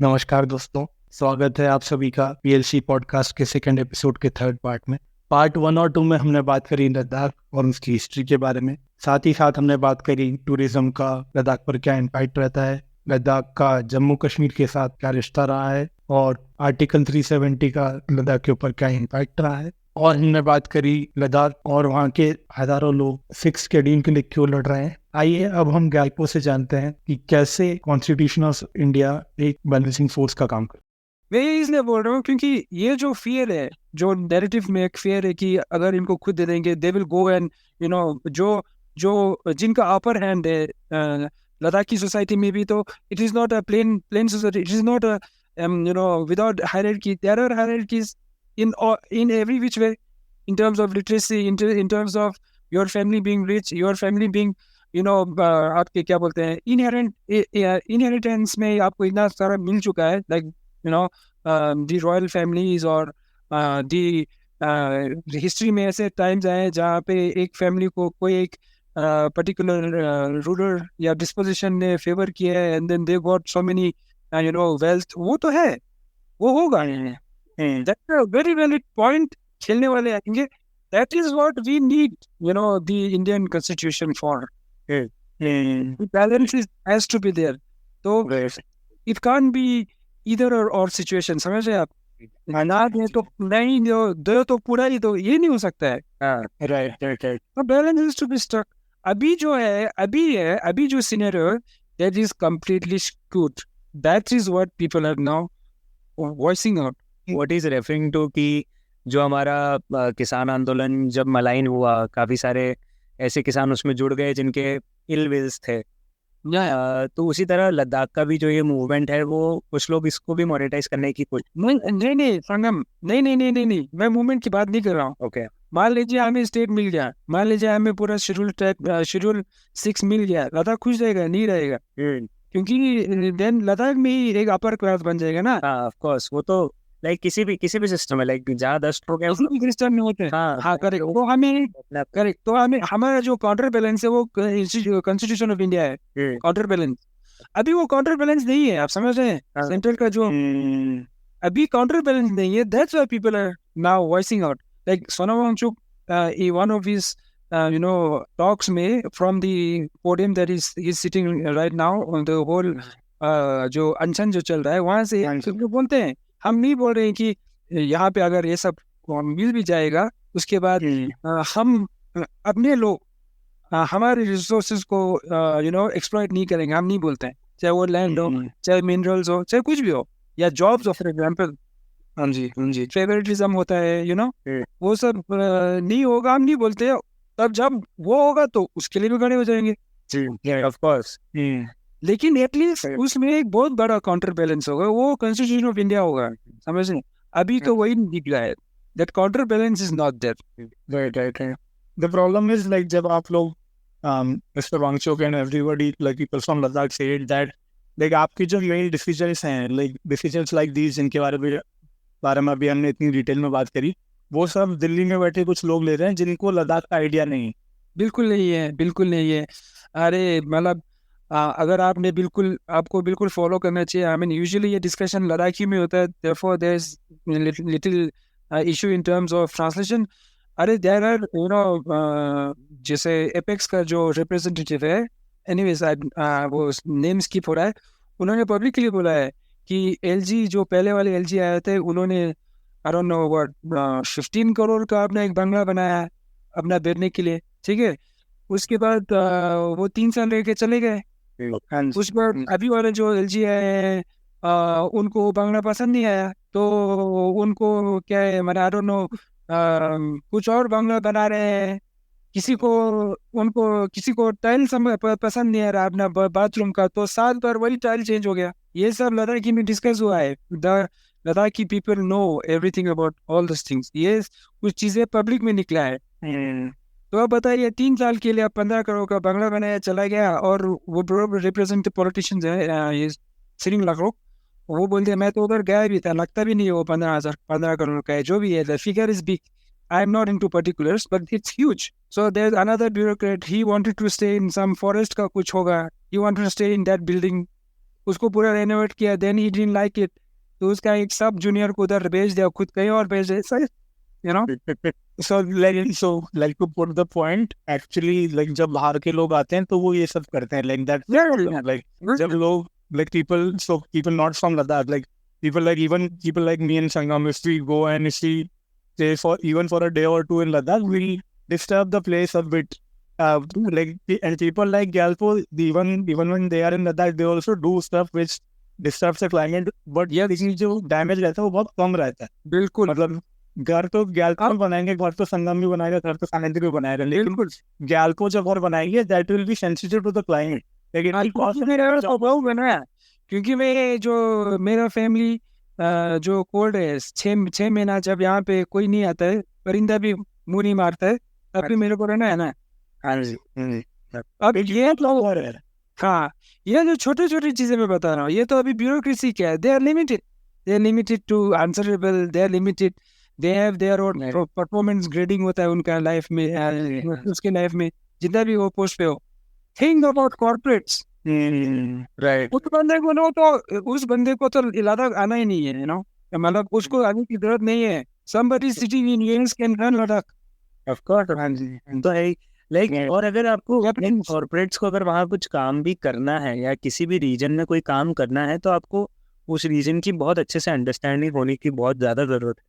नमस्कार दोस्तों, स्वागत है आप सभी का पीएलसी पॉडकास्ट के सेकंड एपिसोड के थर्ड पार्ट में। पार्ट 1 और 2 में हमने बात करी लद्दाख और उसकी हिस्ट्री के बारे में। साथ ही साथ हमने बात करी टूरिज्म का लद्दाख पर क्या इम्पैक्ट रहता है, लद्दाख का जम्मू कश्मीर के साथ क्या रिश्ता रहा है और आर्टिकल 370 का लद्दाख के ऊपर क्या इम्पैक्ट रहा है। और हमने बात करी लद्दाख और वहाँ के हजारों लोग फिक्स शेड्यूल के लिए क्यों लड़ रहे हैं। आइए अब हम गायकों से जानते हैं कि कैसे कॉन्स्टिट्यूशन ऑफ इंडिया एक बैलेंसिंग फोर्स का काम कर। मैं इसलिए बोल रहा हूँ क्योंकि ये जो फियर है, जो नैरेटिव में एक फियर है कि अगर इनको खुद दे देंगे दे विल गो एंड जो जो जिनका अपर हैंड है लद्दाखी सोसाइटी में भी, तो it is not a plain society, it is not a without hierarchy, there are hierarchies in every which way, in terms of literacy, in terms of your family being rich, your family being आपके क्या बोलते हैं inheritance में आपको इतना सारा मिल चुका है, लाइक दी रॉयल फैमिलीज और दी हिस्ट्री में ऐसे टाइम्स आए जहाँ पे एक फैमिली को कोई एक पर्टिकुलर रूलर या डिस्पोजिशन ने फेवर किया है and then they got so many wealth. वो तो है, वो होगा। That's a very valid point. खेलने वाले आएंगे. That is what we need, the Indian Constitution for. The balance has to be there. So it can't be either or situation. समझ रहे आप? ना दे तो नहीं, दो तो पूरा ही, तो ये नहीं हो सकता है. Right. The balance has to be struck. अभी जो scenario, that is completely skewed. That is what people are now voicing out. What is referring to कि जो हमारा किसान आंदोलन जब मलाइन हुआ, काफ़ी सारे ऐसे किसान उसमें जुड़ गए जिनके इल विल्स थे। तो उसी तरह लद्दाख का भी जो ये मूवमेंट है, वो कुछ लोग इसको भी मोनेटाइज करने की कोशिश। नहीं संगम, नहीं, मैं मूवमेंट की बात नहीं कर रहा हूँ। ओके, मान लीजिए हमें स्टेट मिल गया, मान लीजिए हमें पूरा शेड्यूल 6 मिल गया, लद्दाख खुश रहेगा? नहीं रहेगा, क्योंकि देन लद्दाख में ही एक अपर क्लास बन जाएगा ना। ऑफ कोर्स, वो तो लाइक किसी भी सिस्टम है, लाइक जहाँ 10 लोग हैं, किसी भी सिस्टम में होते हैं। हाँ करेक्ट। तो हमें हमारा जो काउंटर बैलेंस है वो कॉन्स्टिट्यूशन ऑफ इंडिया है, काउंटर बैलेंस। अभी वो काउंटर बैलेंस नहीं है, आप समझ रहे हैं? सेंट्रल का जो अभी काउंटर बैलेंस नहीं है, that's why people are now voicing out. Like Sonam Wangchuk, one of his talks में from the podium that is sitting right now on the whole जो अनशन जो चल रहा है वहाँ से सब लोग बोलते हैं, हम नहीं बोल रहे हैं कि यहाँ पे अगर ये सब मिल भी जाएगा उसके बाद हम अपने लोग हमारे रिसोर्सेज को एक्सप्लॉइट नहीं करेंगे, हम नहीं बोलते हैं। चाहे वो लैंड हो, चाहे मिनरल्स हो, चाहे कुछ भी हो, या जॉब्स हो फॉर एग्जाम्पल। हाँ जी, फेवरेटिज्म होता है, वो सब नहीं होगा, हम नहीं बोलते। तब जब वो होगा तो उसके लिए भी खड़े हो जाएंगे, ऑफ कोर्स। लेकिन एटलीस्ट उसमें एक बहुत बड़ा काउंटर बैलेंस होगा, वो कॉन्स्टिट्यूशन ऑफ इंडिया होगा, समझ रहे? अभी तो वही निकला है, that counter balance is not there. Right. The problem is like जब आप लोग mister Wangchuk and everybody like people from Ladakh said that like आपकी जो मेन डिसीजंस हैं, लाइक डिसीजंस लाइक दीज जिनके बारे में अभी हमने इतनी डिटेल में बात करी, वो सब दिल्ली में बैठे कुछ लोग ले रहे हैं जिनको लद्दाख का आइडिया नहीं। बिल्कुल नहीं है। अरे मतलब अगर आपको बिल्कुल फॉलो करना चाहिए। आई मीन यूजुअली ये डिस्कशन लद्दाखी में होता है, therefore there is little issue in terms of translation. अरे देयर आर जैसे एपेक्स का जो रिप्रेजेंटेटिव है, एनीवेज वो नेम स्किप हो रहा है, उन्होंने पब्लिकली बोला है कि एलजी जो पहले वाले एलजी आए थे, उन्होंने I don't know what 15 crore का अपना एक बंगला बनाया अपना बैठने के लिए, ठीक है। उसके बाद वो 3 साल रह के चले गए। उसके बाद अभी वाले जो एलजी है उनको बंगला पसंद नहीं आया, तो उनको क्या है, मैं आई डोंट नो कुछ और बंगला बना रहे हैं। किसी को टाइल पसंद नहीं आ रहा अपना बाथरूम का, तो 7 बार वही टाइल चेंज हो गया। ये सब लद्दाखी में डिस्कस हुआ है। Ladakhi people know everything about all this things. ये कुछ चीजें पब्लिक में निकला है। तो अब बताइए, 3 साल के लिए 15 करोड़ का बंगला बनाया, चला गया, और वो रिप्रेजेंटेटिव पॉलिटिशियंस है ये सिरिंग लखरोक, वो बोलते हैं मैं तो उधर गया भी था, लगता भी नहीं है वो 15 करोड़ का है, जो भी है। The figure is big, I am not into particulars, but it's huge. So there's another bureaucrat, he wanted to stay in some forest का कुछ होगा, he wanted to stay in that building, उसको पूरा रेनोवेट किया, then he didn't like it, तो उसका एक सब जूनियर को उधर भेज दिया, खुद कहीं और भेज दिया, sir you know. So like to put the point, actually like जब बाहर के लोग आते हैं तो वो ये सब करते हैं, like that like जब लोग like people not from Ladakh, like people like me and Sangam, if we go and if we stay for even for a day or two in Ladakh, we disturb the place a bit. Like and people like Gyalpo, even when they are in Ladakh, they also do stuff which disturbs the climate, but लेकिन जो damage रहता है वो बहुत कम रहता है। बिल्कुल, मतलब घर तो ग्यालपो बनाएंगे, घर तो संगम भी बनाएगा, घर तो सानेंद्र भी बनाएगा, लेकिन ग्यालपो जब घर बनाएंगे that will be sensitive to the climate. लेकिन क्योंकि मेरा फैमिली जो कोल्ड है, 6 महीना जब यहाँ पे कोई नहीं आता है, परिंदा भी मुंह नहीं मारता है, तब भी मेरे को रहना है ना। अब ये तो हाँ, ये जो छोटी छोटी चीजें मैं बता रहा हूँ, ये तो अभी ब्यूरोक्रेसी क्या है, they are limited to answerable, they are limited, they have their own performance grading होता है उनका लाइफ में, उसके लाइफ में जितना भी वो पोस्ट पे हो। Think about corporates, right. उस बंदे को तो लद्दाख आना ही नहीं है, यू नो, मतलब उसको आने की जरूरत नहीं है। somebody sitting in Yales can run Ladakh, of course. हाँ जी, तो है लाइक और अगर आपको कॉर्पोरेट्स को अगर वहाँ कुछ काम भी करना है या किसी भी रीजन में कोई काम करना है, तो आपको उस रीजन की बहुत अच्छे से अंडरस्टैंडिंग होने की बहुत ज्यादा जरूरत है।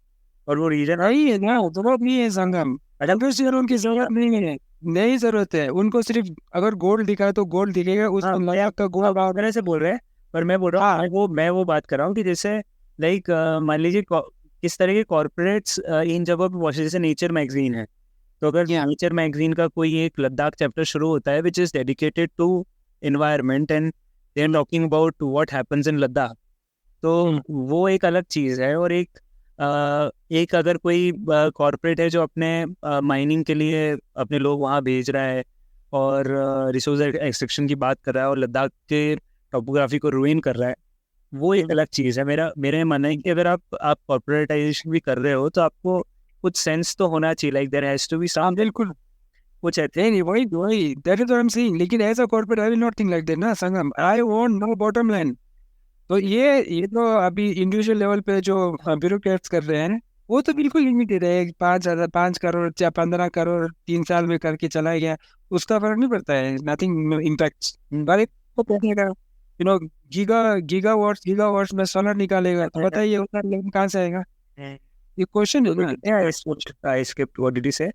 और वो रीजन नहीं है ना, जरूरत नहीं है संगम, उनकी जरूरत नहीं है, नहीं जरूरत है उनको। सिर्फ अगर गोल्ड दिखाए तो गोल्ड दिखेगा, उस लायक का गोल्ड वगैरह से बोल रहे हैं, पर मैं बोल रहा हूँ मैं वो बात कर रहा हूँ कि जैसे लाइक मान लीजिए किस तरह के कॉर्पोरेट्स इन जगहों पे पहुंचे। जैसे नेचर मैगजीन है, तो अगर नेचर मैगजीन का कोई एक लद्दाख चैप्टर शुरू होता है which is dedicated to environment and they are talking about what happens in Ladakh, तो वो एक अलग चीज़ है। और एक अगर कोई कॉर्पोरेट है जो अपने माइनिंग के लिए अपने लोग वहाँ भेज रहा है और रिसोर्स एक्सट्रैक्शन की बात कर रहा है और लद्दाख के टोपोग्राफी को रुइन कर रहा है, वो एक अलग चीज़ है। मेरा मानना है कि अगर आप कॉर्पोरेटाइजेशन भी कर रहे हो तो आपको कुछ सेंस तो होना चाहिए, like there has to be some, बिल्कुल कुछ है नहीं, वही that is what I am saying. लेकिन as a corporate I will not think like that ना Sangam, I want no bottom line. तो ये तो अभी इंडिविजुअल लेवल पे जो ब्यूरोक्रेट्स कर रहे हैं वो तो बिल्कुल लिमिटेड है, 5 करोड़ या 15 करोड़ 3 साल में करके चला गया, उसका फर्क नहीं पड़ता है, नथिंग इम्पैक्ट्स। पर एक तो कहने का यू नो गीगावाट्स में सोलर निकालेगा, तो बताइए उतना लेकिन कहाँ से आएगा? ये क्वेश्चन है ना। I skipped. What did you say?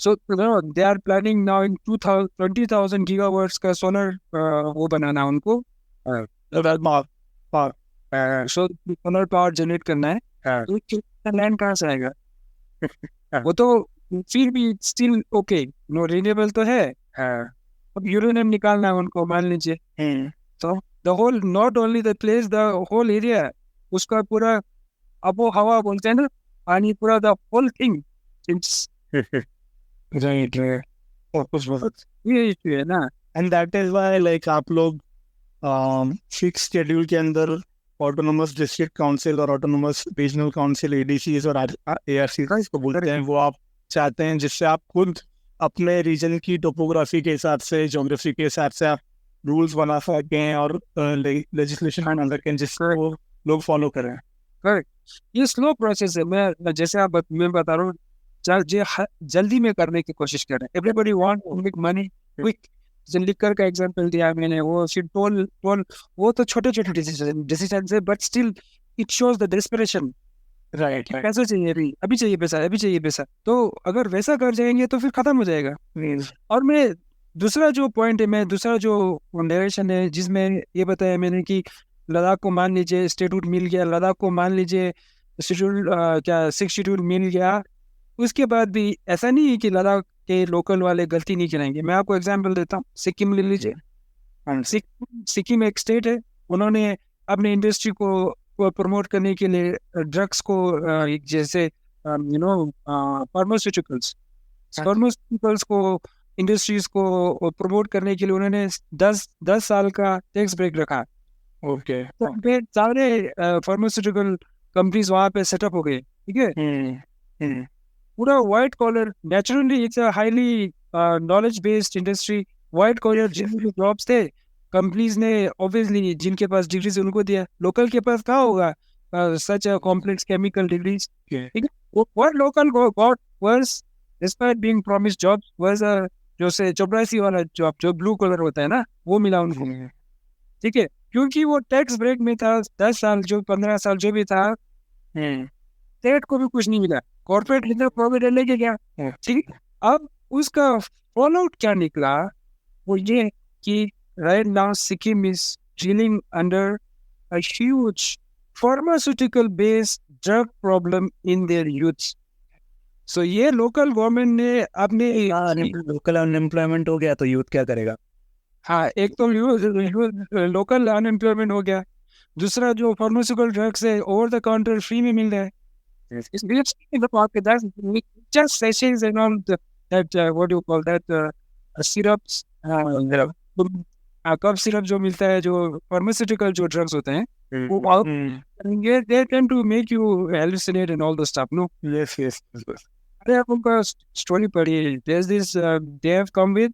So they are planning now in 20,000 gigawatts का सोलर वो बनाना उनको, सो सोलर पावर जनरेट करना है, तो लैंड कहाँ से आएगा? वो तो फिर भी स्टिल ओके, नो रिन्यूएबल तो है, अब यूरेनियम निकालना है उनको मान लीजिए, तो the whole not only the place, the whole area, उसका पूरा आबो हवा बोलते हैं ना, पानी पूरा, the whole thing it's right. ये इशू है ना। And that is why like आप लोग फिक्स शेड्यूल के अंदर ऑटोनोमस डिस्ट्रिक्ट काउंसिल और ऑटोनोमस रीजनल काउंसिल एडीसीज और एआरसी का इसको बोलते हैं, वो आप चाहते हैं जिससे आप खुद अपने रीजन की टोपोग्राफी के हिसाब से, ज्योग्राफी के हिसाब से आप रूल्स बना सकें और लेजिस्लेशन बना सकें जिसको वो लोग फॉलो करें। करेक्ट, ये स्लो प्रोसेस है। मैं जैसे मैं बता रहा हूँ, जल्दी में करने की कोशिश कर रहे हैं। Everybody want to make money quick. Liquor का एग्जांपल दिया मैंने, वो टोल वो तो छोटे डिसीजन है, but still it shows the desperation, right? पैसा चाहिए, अभी चाहिए पैसा, तो अगर वैसा कर जाएंगे तो फिर खत्म हो जाएगा। और मैं दूसरा जो पॉइंट है, दूसरा जो नरेशन है जिसमें ये बताया मैंने कि लद्दाख को मान लीजिए स्टेटूट मिल गया, लद्दाख को मान लीजिए शेड्यूल 6 शेड्यूल मिल गया, उसके बाद भी ऐसा नहीं है कि लद्दाख के लोकल वाले गलती नहीं करेंगे। मैं आपको एग्जांपल देता हूँ, सिक्किम ले लीजिए। सिक्किम एक स्टेट है, उन्होंने अपने इंडस्ट्री को प्रमोट करने के लिए ड्रग्स को जैसे फार्मास्यूटिकल्स को, इंडस्ट्रीज को प्रमोट करने के लिए उन्होंने 10 साल का टैक्स ब्रेक रखा। ओके, तो फिर सारे फार्मास्यूटिकल कंपनीज वहाँ पे सेटअप हो गए, ठीक है। पूरा white collar, naturally it's a highly knowledge based industry, white collar जितने भी जॉब्स थे कंपनीज ने ऑब्वियसली जिनके पास डिग्रीज उनको दिया, लोकल के पास कहाँ होगा सच कॉम्प्लेक्स केमिकल डिग्रीज, ठीक है। what local got was despite being promised jobs was जो से चपरासी वाला जॉब जो ब्लू कलर होता है ना, वो मिला उनको, ठीक है, क्योंकि वो टैक्स ब्रेक में था 10 साल जो 15 साल जो भी था, स्टेट को भी कुछ नहीं मिला, कॉर्पोरेट इतना प्रॉफिट लेके गया, ठीक है। अब उसका फॉल आउट क्या निकला, वो ये कि right now Sikkim is dealing under a huge pharmaceutical based drug problem in their youths. So ये लोकल गवर्नमेंट ने अपने लोकल अनएम्प्लॉयमेंट हो गया तो यूथ क्या करेगा? हाँ, एक तो लोकल अनएम्प्लॉयमेंट हो गया, दूसरा जो फार्मास्यूटिकल ड्रग्स है ओवर द काउंटर फ्री में मिल रहा है। It's in the market. That's just sachets and all that what do you call that syrups, cough syrup जो मिलता है, जो फार्मास्यूटिकल जो ड्रग्स होते हैं, वो they tend to make you hallucinate and all the stuff. No. Yes. अरे आप उनका स्टोरी पढ़िए, there's this they have come with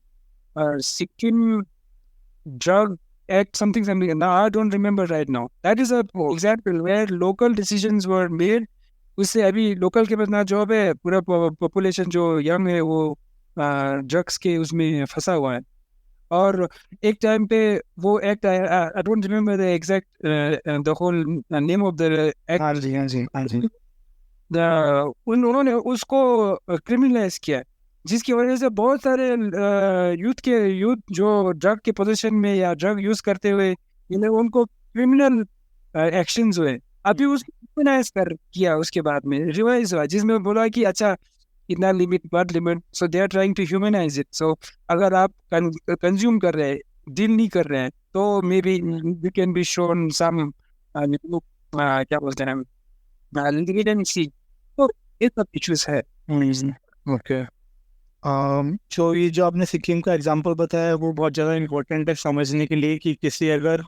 Sikkim drug act something. Now I don't remember right now. That is a example where local decisions were made. उससे अभी local के पास ना job है, पूरा पॉपुलेशन जो यंग है वो ड्रग्स के उसमें फंसा हुआ है। और एक टाइम पे वो एक्ट आया, I don't remember the exact the whole name of the act. हाँ जी। उन्होंने उसको क्रिमिनलाइज किया, जिसकी वजह से बहुत सारे यूथ जो ड्रग के पोजीशन में या ड्रग यूज करते हुए उनको क्रिमिनल एक्शंस हुए। अभी उसको ह्यूमनाइज कर किया, उसके बाद में रिवाइज हुआ, जिसमें बोला कि अच्छा इतना limit but limit, so they are trying to humanize it. So अगर आप कंज्यूम कर रहे हैं, डील नहीं कर रहे हैं, तो maybe you can be shown some क्या बोलते हैं लीडेंसी। तो ये सब इश्यूज है। ओके। तो ये जो आपने सिक्किम का एग्जांपल बताया वो बहुत ज़्यादा इम्पोर्टेंट है समझने के लिए कि किसी अगर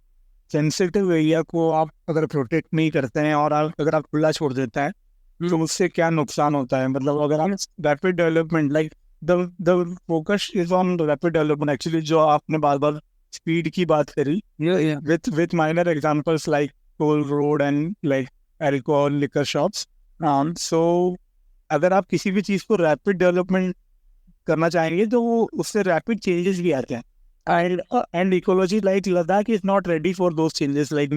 सेंसिटिव एरिया को आप अगर प्रोटेक्ट नहीं करते हैं और अगर आप खुला छोड़ देते हैं तो उससे क्या नुकसान होता है। मतलब अगर आप rapid development like the focus is on rapid development actually, जो आपने बार बार स्पीड की बात करी with minor examples like toll road and like alcohol liquor shops. So अगर आप किसी भी चीज़ को रैपिड डेवलपमेंट करना चाहेंगे तो उससे रैपिड चेंजेस भी आते हैं। And ecology like Ladakh is not ready for those changes. Like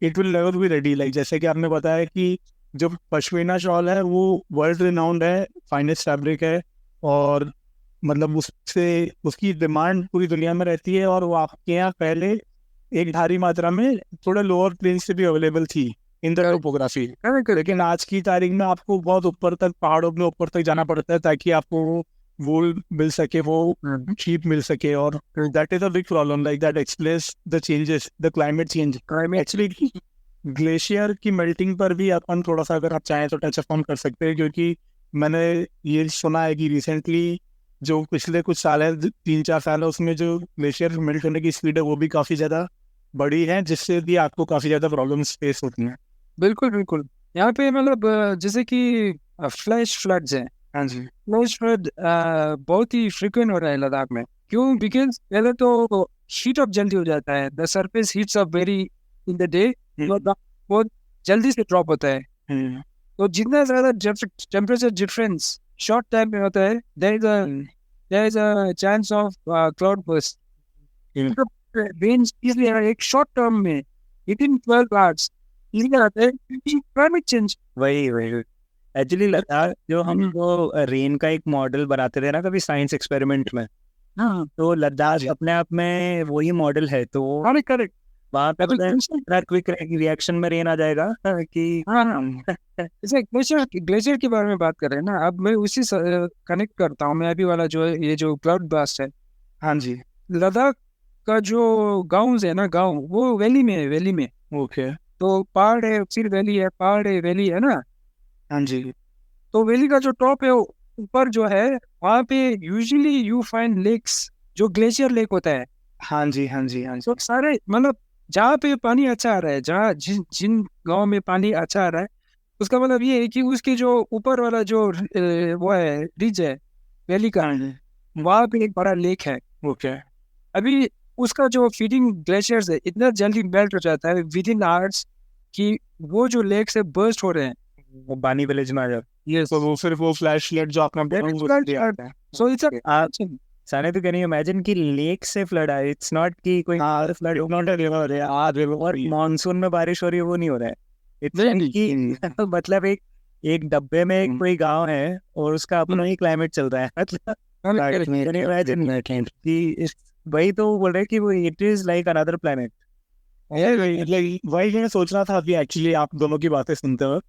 it will never be ready. Like जैसे कि आपने बताया कि जो पश्मीना शॉल है वो वर्ल्ड रिनाउंड है, फाइनेस्ट फैब्रिक है, और मतलब उससे उसकी डिमांड पूरी दुनिया में रहती है, और वो आपके यहाँ पहले एक भारी मात्रा में थोड़ा लोअर प्लेन से भी अवेलेबल थी इन द टोपोग्राफी। लेकिन आज की तारीख में आपको बहुत ऊपर तक, पहाड़ों में ऊपर तक जाना पड़ता है ताकि आपको वूल मिल सके, वो चीप मिल सके, और that is a big problem. Like that explains the changes, the climate change. Actually glacier की मेल्टिंग पर भी अपन थोड़ा सा अगर आप चाहें तो टच अपॉन कर सकते हैं, क्योंकि मैंने ये सुना है कि रिसेंटली जो पिछले कुछ साल है, 3-4 साल है, उसमें जो ग्लेशियर मेल्ट करने की स्पीड है वो भी काफ़ी ज़्यादा बड़ी है, जिससे भी आपको काफ़ी ज़्यादा प्रॉब्लम्स फेस होती हैं। बिल्कुल यहाँ पे मतलब जैसे कि फ्लैश फ्लड्स हैं। हाँ जी। फ्लैश फ्लड बहुत ही फ्रिक्वेंट हो रहा है लद्दाख में। क्यों? बिकॉज पहले तो हीट अप जल्दी हो जाता है, the surface heats up very in the day, बहुत जल्दी से ड्रॉप होता है। तो जितना ज़्यादा टेम्परेचर डिफरेंस शॉर्ट टाइम में होता है, there is a chance of cloud burst. Range इसलिए एक शॉर्ट टर्म में विदिन 12 आवर्स इसलिए आता है क्योंकि क्लाइमेट चेंज। वही एक्चुअली लद्दाख जो हम वो रेन का एक मॉडल बनाते थे ना कभी साइंस एक्सपेरिमेंट में, तो लद्दाख अपने आप में वही मॉडल है। तो करेक्ट वहाँ पे क्विक रिएक्शन में रेन आ जाएगा कि जैसे ग्लेशियर के बारे में बात कर रहे हैं ना, अब मैं उसी कनेक्ट करता हूँ। मैं अभी वाला जो है ये जो क्लाउड बर्स्ट है, हाँ जी, लद्दाख का जो गाँव है ना, गाँव वो वैली में है, वैली में। ओके। तो पहाड़ है, फिर वैली है, पहाड़ है, वैली है ना। हाँ जी। तो वैली का जो टॉप है ऊपर जो है वहाँ पे यूजुअली यू फाइंड लेक्स, जो ग्लेशियर लेक होता है। हाँ जी। तो सारे मतलब जहाँ पे पानी अच्छा आ रहा है, जहाँ जिन गांव में पानी अच्छा आ रहा है, उसका मतलब ये है कि उसके जो ऊपर वाला जो वो है रिज है वैली का, वहाँ पे एक बड़ा लेक है। ओके। अभी उसका जो फीडिंग ग्लेशियर्स है इतना जल्दी मेल्ट हो जाता है विद इन आवर्स कि वो जो लेक से बर्स्ट हो रहे हैं. वो बानी विलेज में आ जाता यस, तो वो फिर वो फ्लैश फ्लड जो आपने बताया, वो Flash दिया flood. जाता है। सो इट्स है. सारे तो कैन यू इमेजिन कि लेक से फ्लड आए, इट्स नॉट कि कोई हाँ, फ्लड नॉट अ रिवर है, और मानसून में बारिश हो रही है वो नहीं हो रहा है. It's Really? कि मतलब एक डब्बे में एक कोई गांव है और उसका अपना ही क्लाइमेट चल रहा है. मतलब can you imagine कि वही तो बोल रहे हैं कि वो it is like another planet. वही मैं सोच रहा था अभी एक्चुअली आप दोनों की बातें सुनते हुए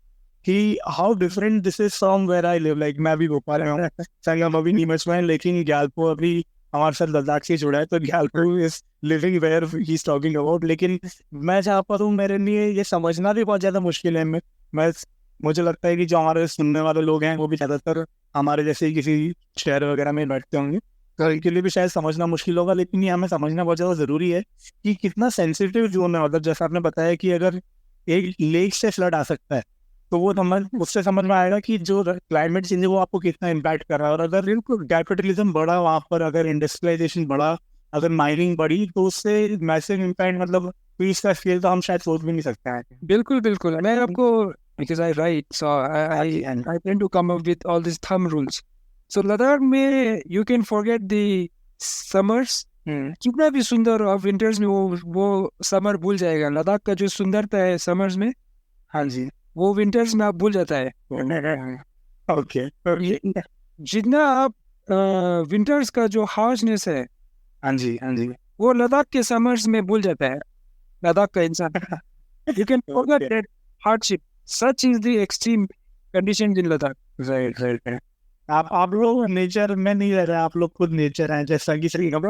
कि how different this is from where I live. Like मैं भी भोपाल में हूँ, संगम अभी नीमच में है, लेकिन ग्यालपो अभी हमारे साथ लद्दाख से जुड़ा है, तो Gyalpo is living where he is talking about. लेकिन मैं जहाँ पर हूँ मेरे लिए ये समझना भी बहुत ज़्यादा मुश्किल है. मैं मुझे लगता है कि जो हमारे सुनने वाले लोग हैं वो भी ज़्यादातर हमारे जैसे ही किसी शहर वगैरह में बैठते होंगे, तो इनके लिए भी शायद समझना मुश्किल होगा. लेकिन ये हमें समझना बहुत ज़्यादा ज़रूरी है कि कितना सेंसिटिव जोन है. मतलब जैसा आपने बताया कि अगर एक लेक से फ्लड आ सकता है तो वो उससे समझ में आएगा कि जो क्लाइमेट चेंज है वो आपको कितना इम्पैक्ट कर रहा है. और अगर बिल्कुल कैपिटलिज्म बढ़ा वहाँ पर, अगर इंडस्ट्रियलाइजेशन बढ़ा, अगर माइनिंग बढ़ी, तो उससे मैसिव इम्पैक्ट, मतलब पीस का स्केल तो हम शायद सोच भी नहीं सकते हैं. बिल्कुल बिल्कुल. मैं आपको because I write, so I tend to come up with all these thumb rules. So Ladakh में you can forget the summers. कितना भी सुंदर और विंटर्स में वो समर भूल जाएगा. लद्दाख का जो सुंदरता है समर्स में, हाँ जी, वो विंटर्स में आप भूल जाता है. ओके. जितना आप विंटर्स का जो हार्शनेस है हाँ जी, हाँ जी. वो लद्दाख के समर्स में भूल जाता है लद्दाख का इंसान. You can forget that hardship. Such is the extreme conditions in Ladakh. Right. आप लोग नेचर में नहीं रह रहे, आप लोग खुद नेचर हैं, जैसा कि श्री आप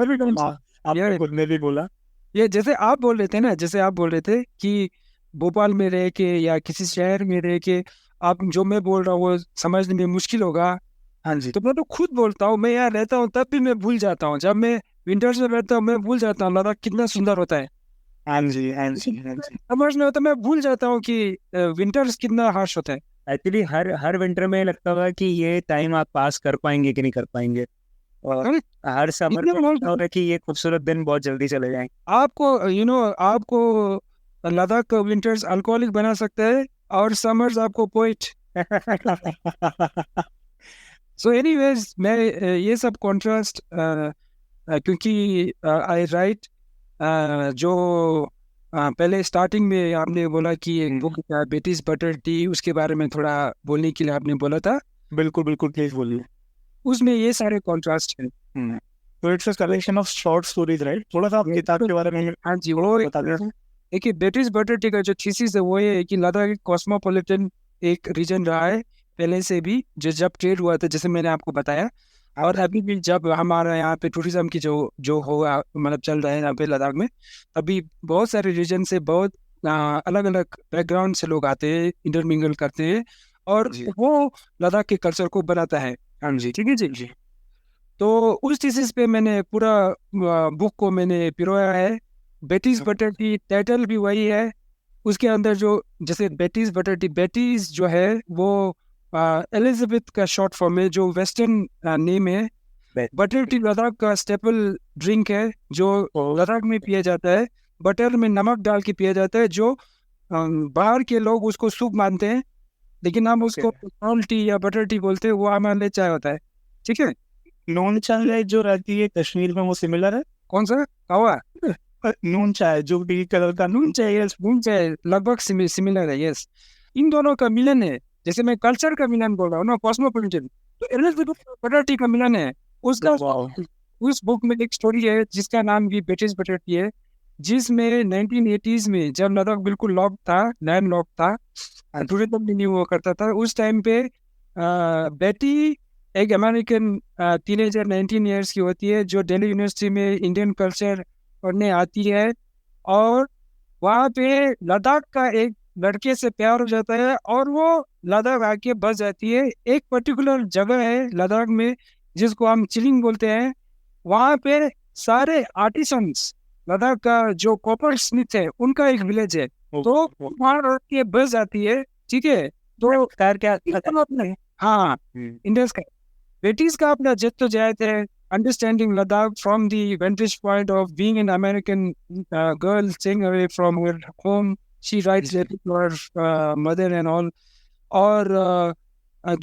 खुद ने भी बोला. ये जैसे आप बोल रहे थे ना, जैसे आप बोल रहे थे कि भोपाल में रह के या किसी शहर में रह के आप जो मैं बोल रहा हूँ वो समझने में मुश्किल होगा. हाँ जी, तो मैं तो खुद बोलता हूँ, मैं यहाँ रहता हूँ तब भी मैं भूल जाता हूँ. जब मैं विंटर्स में रहता हूँ मैं भूल जाता हूँ लद्दाख कितना सुंदर होता है. हाँ जी, हाँ जी, हाँ जी. समर्स में होता मैं भूल जाता हूँ कि विंटर्स कितना हार्श होता है. एक्चुअली हर विंटर में लगता होगा कि ये टाइम आप पास कर पाएंगे कि नहीं कर पाएंगे, और हर समर में लगता होगा कि ये खूबसूरत दिन बहुत जल्दी चले जाएंगे. आपको आपको लद्दाख का विंटर्स अल्कोहलिक बना सकता है और समर्स आपको पोइट. सो एनीवेज मैं ये सब कॉन्ट्रास्ट क्योंकि आई राइट जो पहले स्टार्टिंग में आपने बोला कि एक बुक था बेटीज बटर टी, उसके बारे में थोड़ा बोलने के लिए आपने बोला था. बिल्कुल बिल्कुल, प्लीज बोलिए. उसमें ये सारे कॉन्ट्रास्ट हैं. तो it's a collection of short stories, right? थोड़ा सा आप किताब के बारे में हाँ जी, वो बता दें. देखिए बेटीज बटर टी का जो थीसिस है वो ये है कि लद्दाख एक कॉस्मोपॉलिटन एक रीजन रहा है पहले से भी, जब ट्रेड हुआ था जैसे मैंने आपको बताया, और अभी भी जब हमारा यहाँ पे टूरिज्म की जो होगा मतलब चल रहा है यहाँ पे लद्दाख में, अभी बहुत सारे रीजन से बहुत अलग अलग बैकग्राउंड से लोग आते हैं, इंटरमिंगल करते हैं और वो लद्दाख के कल्चर को बनाता है. हाँ जी, ठीक है जी. तो उस थीसिस पे मैंने पूरा बुक को मैंने पिरोया है. बेटीज बटर टी टाइटल भी वही है. उसके अंदर जो जैसे बेटीज बटर टी, बेटीज जो है वो एलिजाबेथ का शॉर्ट फॉर्म है जो वेस्टर्न नेम है. बटर टी लद्दाख का स्टेपल ड्रिंक है जो लद्दाख में पिया जाता है. बटर में नमक डाल के पिया जाता है, जो बाहर के लोग उसको सूप मानते हैं, लेकिन हम उसको नॉन टी या बटर टी बोलते हैं. वो हमारे लिए चाय होता है. ठीक है. नून चाय जो रहती है कश्मीर में वो सिमिलर है. कौन सा कावा? नून चाय जो भी कलर का नून चाय, नून चाय लगभग सिमिलर है. यस, इन दोनों का मिलन है. जैसे मैं कल्चर का मिलन बोल रहा हूँ ना, कॉस्मोपॉलिटन, तो बटर टी का मिलन है. उसका उस बुक में एक स्टोरी है जिसका नाम भी बेटीज बटर टी है, जिसमें 1980s में जब लद्दाख बिल्कुल लॉक था, लैंड लॉक था, टूरिज्म भी नहीं हुआ करता था, उस टाइम पे बेटी एक अमेरिकन टीनेजर 19 ईयर्स की होती है जो दिल्ली यूनिवर्सिटी में इंडियन कल्चर पढ़ने आती है, और वहाँ पे लद्दाख का एक लड़के से प्यार हो जाता है और वो लद्दाख आके बस जाती है. एक पर्टिकुलर जगह है लद्दाख में जिसको हम चिलिंग बोलते हैं. वहाँ पे सारे आर्टिसंस, लद्दाख का जो कॉपर स्मिथ है उनका एक विलेज है, तो वहाँ के बस जाती है. ठीक है. तो कार क्या हाँ, इंडस का. ब्रिटिश का अपना जद्दोजहद है, understanding Ladakh from the vantage point of being an American girl staying away from her home. She writes letters to her mother and all. और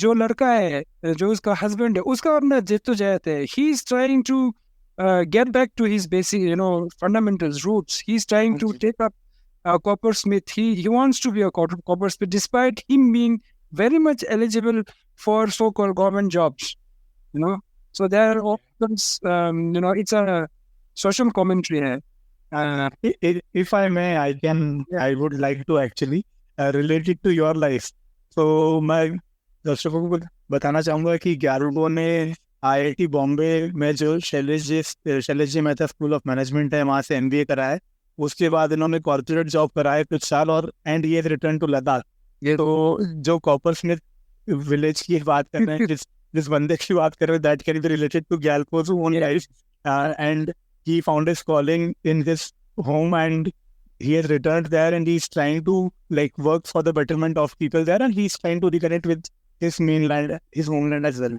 जो लड़का है, जो उसका हस्बैंड है, उसका अपना जद्दोजहद है. He is trying to get back to his basic, fundamentals, roots. He is trying to take up coppersmith. He wants to be a coppersmith, despite him being very much eligible for so-called government jobs. So there are options. It's a social commentary here. If I may, I would like to actually relate it to your life. So मैं दर्शकों को बताना चाहूँगा कि ग्यारहवीं ने IIT Bombay में जो Shailesh ji Mehta school of management है, वहाँ से MBA करा है. उसके बाद इन्होंने कॉर्पोरेट जॉब करा है कुछ साल, और एंड ये रिटर्न टू लद्दाख. तो जो कॉपरस्मिथ विलेज की बात कर रहे हैं, जिस बंदे की बात कर रहे हैं, that can be related to Gyalpo's own life, and he found his calling in this home, and he has returned there, and he's trying to work for the betterment of people there, and he's trying to reconnect with his mainland, his homeland as well.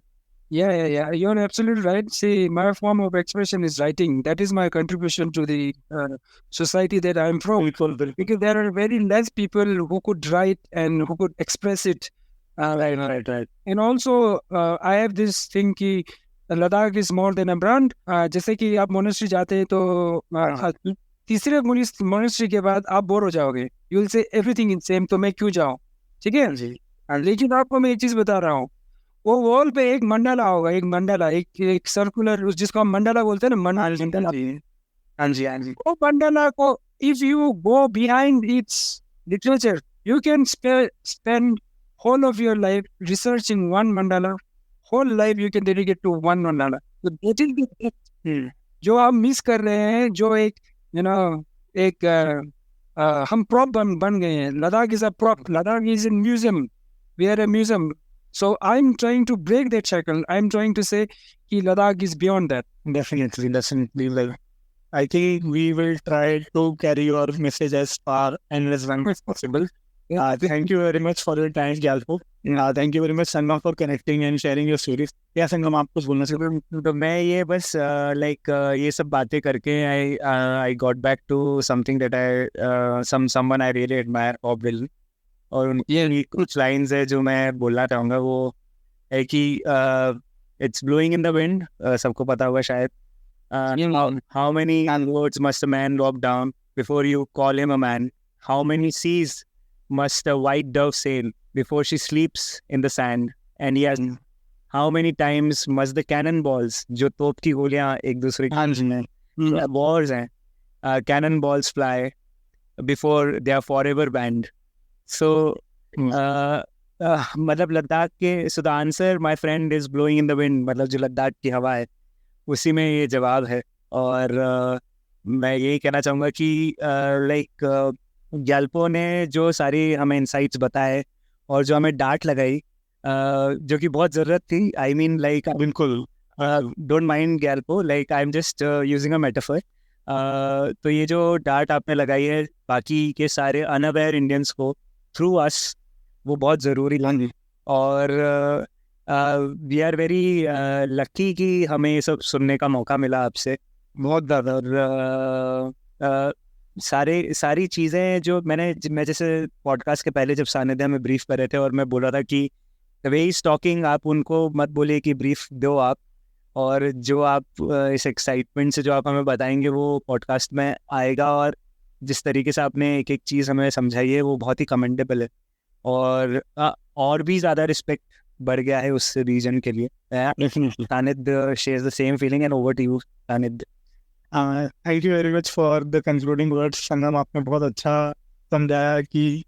Yeah. You're absolutely right. See, my form of expression is writing. That is my contribution to the society that I'm from. Because there are very less people who could write and who could express it. Right. And also, I have this thing कि Ladakh is more than a brand. जैसे कि आप monastery जाते हैं तो तीसरे monastery के बाद आप बोर हो जाओगे. You will say everything is same, तो मैं क्यों जाऊँ? ठीक है जी. लेकिन आपको मैं एक चीज बता रहा हूँ, वो वॉल पे एक मंडला होगा, एक सर्कुलर, जिसको हम मंडला बोलते हैं ना, मंडला. हाँ जी. वो मंडला को, if you go behind its literature, you can spend whole of your life researching one mandala. Whole life you can dedicate to one mandala. So that is the thing जो हम मिस कर रहे हैं, जो हम prop बन गए हैं. Ladakh is a prop. Ladakh is a museum. We are a museum. So I'm trying to break that cycle. I'm trying to say that Ladakh is beyond that. Definitely. I think we will try to carry your message as far and as long as possible. Thank you very much for your time, Gyalpo. Thank you very much, Sangam, for connecting and sharing your stories. Yeah, Sangam, आप कुछ बोलना चाहते हो? तो मैं ये बस ये सब बातें करके I got back to something that someone I really admire, Bob Dylan. और उनकी कुछ लाइंस है जो मैं बोलना चाहूँगा. वो है कि it's blowing in the wind, सबको पता होगा शायद. How many words must a man walk down before you call him a man? How many seas must a white dove sail before she sleeps in the sand? And yes, how many times must the cannonballs, जो तोप की गोलियां एक दूसरे की wars हैं, cannonballs fly before they are forever banned? So मतलब लद्दाख के, so the answer, my friend, is blowing in the wind. मतलब जो लद्दाख की हवा है, उसी में ये जवाब है. और मैं यही कहना चाहूँगा कि ग्याल्पो ने जो सारी हमें इंसाइट्स बताए और जो हमें डांट लगाई, जो कि बहुत ज़रूरत थी. I mean, बिल्कुल. don't mind Gyalpo, I'm just using a metaphor. तो ये जो डांट आपने लगाई है बाकी के सारे अनअवेयर इंडियंस को थ्रू अस, वो बहुत ज़रूरी लगी. और वी आर वेरी लकी कि हमें ये सब सुनने का मौका मिला आपसे. बहुत ज़्यादा. और सारी चीज़ें जो मैं जैसे पॉडकास्ट के पहले जब सानिध्य में ब्रीफ कर रहे थे और मैं बोल रहा था कि द वे इज टॉकिंग, आप उनको मत बोलिए कि ब्रीफ दो आप, और जो आप इस एक्साइटमेंट से जो आप हमें बताएंगे वो पॉडकास्ट में आएगा. और जिस तरीके से आपने एक चीज़ हमें समझाई है वो बहुत ही कमेंडेबल है. और भी ज़्यादा रिस्पेक्ट बढ़ गया है उस रीजन के लिए. Sanidhya shares the same feeling, and over to you Sanidhya. Thank you very much for the concluding words. Sangam, आपने बहुत अच्छा समझाया कि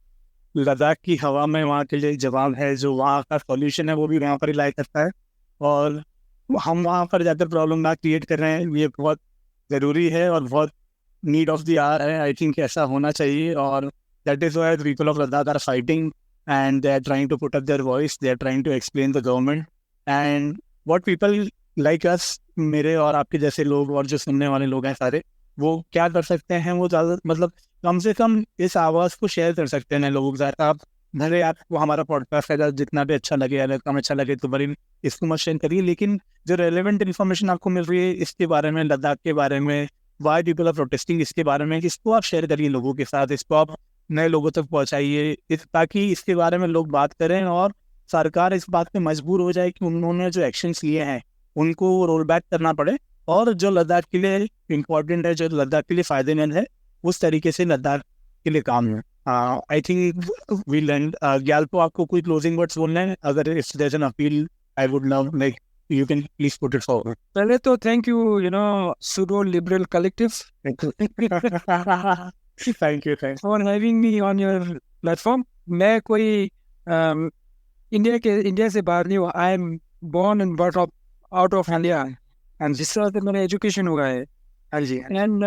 लद्दाख की हवा में वहाँ के लिए जवाब है, जो वहाँ का सॉल्यूशन है वो भी वहाँ पर ही लाई करता है, और हम वहाँ पर जाकर प्रॉब्लम ना क्रिएट कर रहे हैं. ये बहुत ज़रूरी है और बहुत नीड ऑफ द आवर है. आई थिंक ऐसा होना चाहिए, और that is why people of Ladakh are fighting, and they are trying to put up their voice. They are trying to explain the government, and what people like us, मेरे और आपके जैसे लोग और जो सुनने वाले लोग हैं सारे, वो क्या कर सकते हैं, वो ज़्यादा मतलब कम से कम इस आवाज़ को शेयर कर सकते हैं लोगों के साथ. आप भले आपको हमारा पॉडकास्ट अगर जितना भी अच्छा लगे अगर कम अच्छा लगे तो बड़ी इसको मत शेयर करिए, लेकिन जो रेलेवेंट इन्फॉर्मेशन आपको मिल रही है इसके बारे में, लद्दाख के बारे में, वाई पीपल आर प्रोटेस्टिंग, इसके बारे में, इसको आप शेयर करिए लोगों के साथ, इसको आप नए लोगों तक पहुंचाइए, ताकि इसके बारे में लोग बात करें और सरकार इस बात पे मजबूर हो जाए कि उन्होंने जो एक्शंस लिए हैं उनको रोल बैक करना पड़े, और जो लद्दाख के लिए इम्पोर्टेंट है, जो लद्दाख के लिए फायदेमंद है, उस तरीके से लद्दाख के लिए काम है। I think we learn. Gyalpo, आपको कोई क्लोजिंग वर्ड्स बोलना है? अगर it's there an appeal, I would love like you can please put it forward. पहले तो thank you Pseudo Liberal Collective Thank you. for having me on your platform. मैं कोई India से बाहर नहीं हूँ. I am born and brought up out of India, and जिस तरह से मेरा एजुकेशन हुआ है, हाँ जी, एंड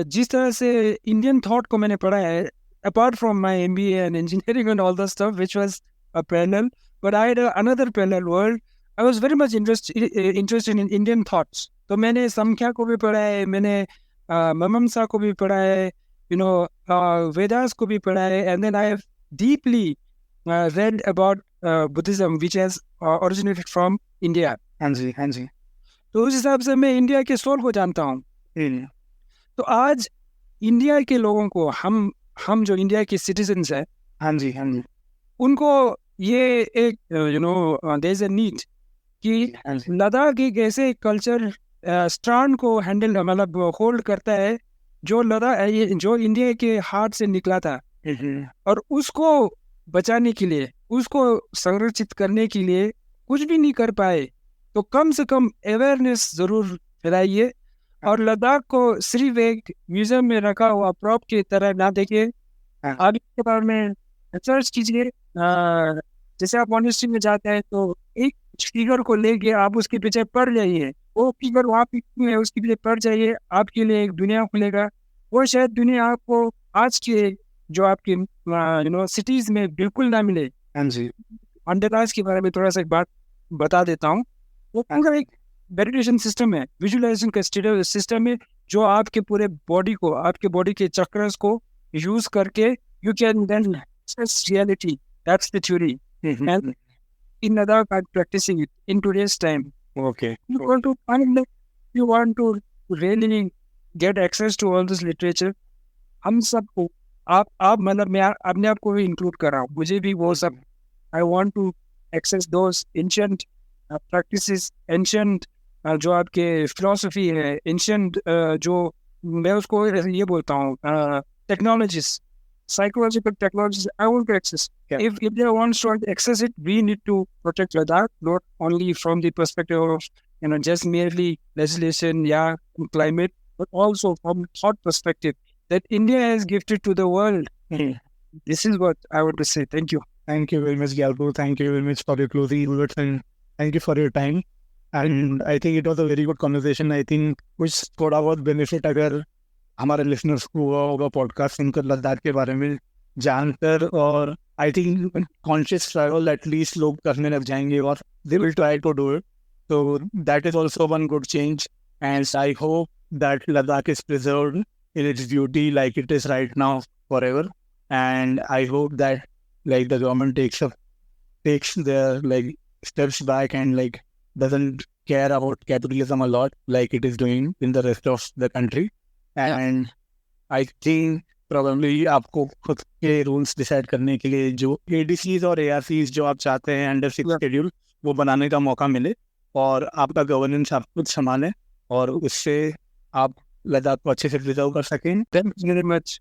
जिस तरह से इंडियन थॉट को मैंने पढ़ा है, apart from my MBA and engineering and all that stuff, which was a parallel, but I had another parallel world. I was very much interested in Indian thoughts. तो मैंने संख्या को भी पढ़ा है, मैंने मीमांसा को भी पढ़ा है, वेदास को भी पढ़ा है, and then I have deeply read about Buddhism, which has originated from India. हाँ जी. तो उस हिसाब से मैं इंडिया के सोल को जानता हूँ. तो आज इंडिया के लोगों को, हम जो इंडिया के सिटीजन्स हैं, हाँ जी, उनको ये एक देयर इज अ नीड कि लद्दाख एक ऐसे कल्चर स्ट्रैंड को हैंडल, मतलब होल्ड करता है, जो इंडिया के हार्ट से निकला था, और उसको बचाने के लिए, उसको संरक्षित करने के लिए कुछ भी नहीं कर पाए, तो कम से कम अवेयरनेस जरूर फैलाइए, और लद्दाख को सिर्फ एक म्यूजियम में रखा हुआ प्रॉप की तरह ना देखिए, आगे के बारे में रिसर्च कीजिए. जैसे आप मॉनेस्ट्री में जाते हैं तो एक फिगर को लेके आप उसके पीछे पड़ जाइए, वो फिगर वहाँ पे है, उसके पीछे पड़ जाइए, आपके लिए एक दुनिया खुलेगा. वो शायद दुनिया आपको आज के जो आपके सिटीज में बिल्कुल ना मिले. अंडरक्लास के बारे में थोड़ा सा एक बात बता देता हूँ. वो पूरा एक मेडिटेशन सिस्टम है, विजुअलाइजेशन का सिस्टम है, जो आपके पूरे बॉडी को, आपके बॉडी के चक्रस को यूज करके you can then access reality. That's the theory. And in Ladakh, I'm practicing it in today's time. Okay. You want to really get access to all this literature. हम सबको, आप मतलब मैं अपने आप को भी इंक्लूड कर रहा हूँ, मुझे भी वो सब, I want to access those ancient practices, ancient जो आपके philosophy है, ancient जो मैं उसको ये बोलता हूँ technologies, psychological technologies, I want to access. Yeah. If India wants to access it, we need to protect Ladakh, not only from the perspective of just merely legislation, climate, but also from thought perspective that India has gifted to the world. This is what I want to say. Thank you. Thank you very much, Gyalpo. Thank you very much for your closing words, and thank you for your time. And I think it was a very good conversation. I think कुछ थोड़ा बहुत benefit अगर हमारे listeners को हुआ होगा podcast सुनकर लद्दाख के बारे में जानकर, और I think conscious travel at least लोग करने लग जाएंगे और they will try to do it. So that is also one good change, and I hope that Ladakh is preserved in its beauty like it is right now forever. And I hope that like the government takes their like steps back and like doesn't care about capitalism a lot like it is doing in the rest of the country. And I think probably आपको खुद के rules decide करने के लिए जो ADCs और ARCs जो आप चाहते हैं अंडर 6 शेड्यूल वो बनाने का मौका मिले, और आपका गवर्नेंस आप खुद संभालें, और उससे आप लद्दाख को अच्छे से प्रिजर्व कर सकें. Thank you very much.